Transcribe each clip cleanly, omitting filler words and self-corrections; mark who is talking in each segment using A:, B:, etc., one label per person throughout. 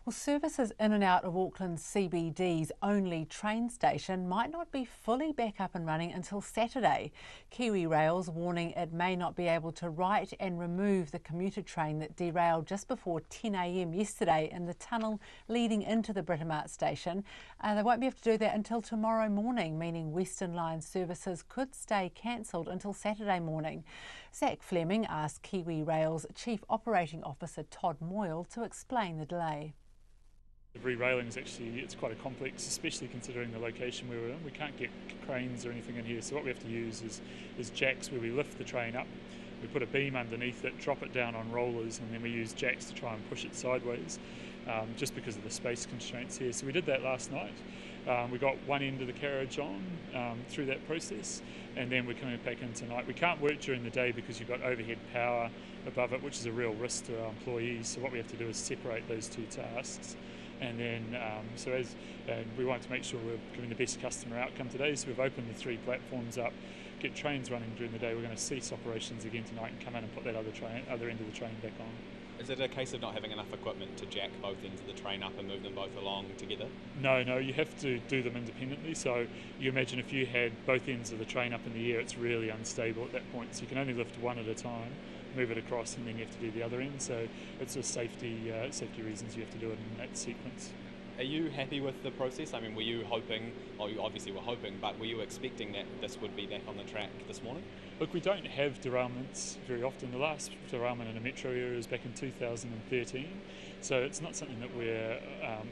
A: Well, services in and out of Auckland CBD's only train station might not be fully back up and running until Saturday. Kiwirail's warning it may not be able to right and remove the commuter train that derailed just before 10 a.m. yesterday in the tunnel leading into the Britomart station. They won't be able to do that until tomorrow morning, meaning Western Line services could stay cancelled until Saturday morning. Zach Fleming asked Kiwirail's Chief Operating Officer Todd Moyle to explain the delay.
B: The re-railing is it's quite a complex, especially considering the location we were in. We can't get cranes or anything in here, so what we have to use is jacks where we lift the train up. We put a beam underneath it, drop it down on rollers, and then we use jacks to try and push it sideways, just because of the space constraints here. So we did that last night. We got one end of the carriage on through that process, and then we're coming back in tonight. We can't work during the day because you've got overhead power above it, which is a real risk to our employees. So what we have to do is separate those two tasks. And then, we want to make sure we're giving the best customer outcome today. So we've opened the 3 platforms up, get trains running during the day. We're going to cease operations again tonight and come in and put that other end of the train back on.
C: Is it a case of not having enough equipment to jack both ends of the train up and move them both along together?
B: No, you have to do them independently. So you imagine if you had both ends of the train up in the air, it's really unstable at that point. So you can only lift one at a time, move it across, and then you have to do the other end. So it's a safety reasons you have to do it in that sequence.
C: Are you happy with the process? I mean, were you hoping, or you obviously were hoping, but were you expecting that this would be back on the track this morning?
B: Look, we don't have derailments very often. The last derailment in a metro area was back in 2013, so it's not something that we're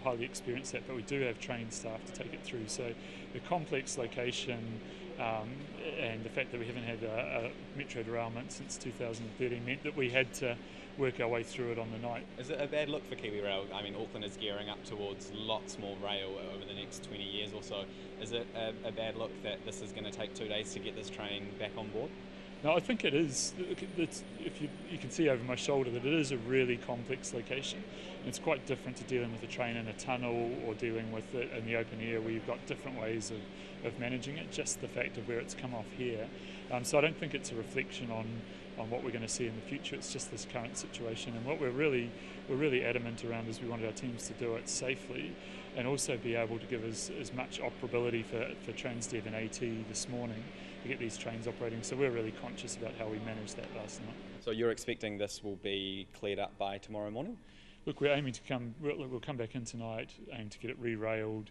B: highly experienced at, but we do have trained staff to take it through. So the complex location and the fact that we haven't had a metro derailment since 2013 meant that we had to work our way through it on the night.
C: Is it a bad look for Kiwirail? I mean, Auckland is gearing up towards lots more rail over the next 20 years or so. Is it a bad look that this is going to take 2 days to get this train back on board?
B: No, I think it is. If you can see over my shoulder that it is a really complex location. It's quite different to dealing with a train in a tunnel or dealing with it in the open air where you've got different ways of managing it, just the fact of where it's come off here. So I don't think it's a reflection on what we're going to see in the future. It's just this current situation, and what we're really adamant around is we wanted our teams to do it safely and also be able to give us as much operability for Transdev and AT this morning to get these trains operating. So we're really conscious about how we managed that last night.
C: So you're expecting this will be cleared up by tomorrow morning?
B: Look, we're aiming to we'll come back in tonight, aim to get it re-railed.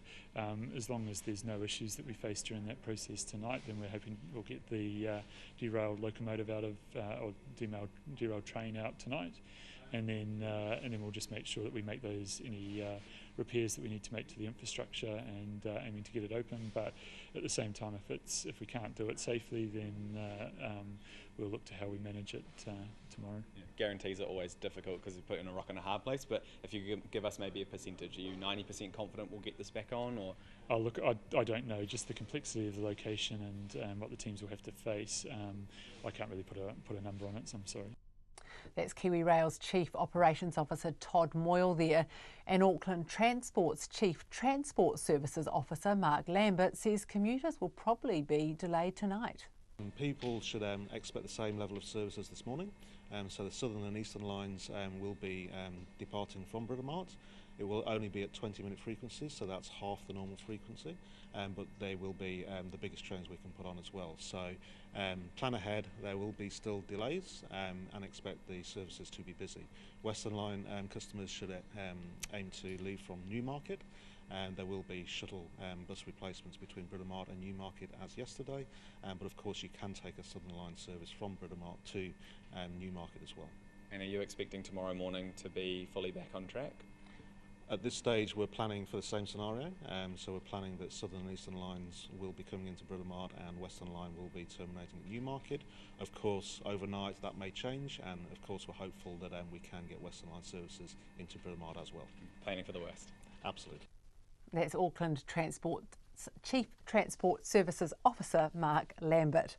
B: As long as there's no issues that we face during that process tonight, then we're hoping we'll get the derailed locomotive out of, or derailed train out tonight. And then we'll just make sure that we make any repairs that we need to make to the infrastructure, and aiming to get it open. But at the same time, if we can't do it safely, then we'll look to how we manage it tomorrow.
C: Yeah. Guarantees are always difficult because you put it in a rock and a hard place. But if you give us maybe a percentage, are you 90% confident we'll get this back on? Or
B: oh, look, I don't know. Just the complexity of the location and what the teams will have to face. I can't really put a number on it, so I'm sorry.
A: That's Kiwirail's Chief Operations Officer Todd Moyle there. And Auckland Transport's Chief Transport Services Officer Mark Lambert says commuters will probably be delayed tonight.
D: People should expect the same level of services this morning. So the Southern and Eastern lines will be departing from Britomart. It will only be at 20-minute frequencies, so that's half the normal frequency, but they will be the biggest trains we can put on as well. So plan ahead, there will be still delays, and expect the services to be busy. Western Line customers should aim to leave from Newmarket, and there will be shuttle bus replacements between Britomart and Newmarket as yesterday, but of course you can take a Southern Line service from Britomart to Newmarket as well.
C: And are you expecting tomorrow morning to be fully back on track?
D: At this stage we're planning for the same scenario, so we're planning that Southern and Eastern lines will be coming into Britomart and Western Line will be terminating at Newmarket. Of course overnight that may change, and of course we're hopeful that we can get Western Line services into Britomart as well.
C: Planning for the worst?
D: Absolutely.
A: That's Auckland Transport's Chief Transport Services Officer Mark Lambert.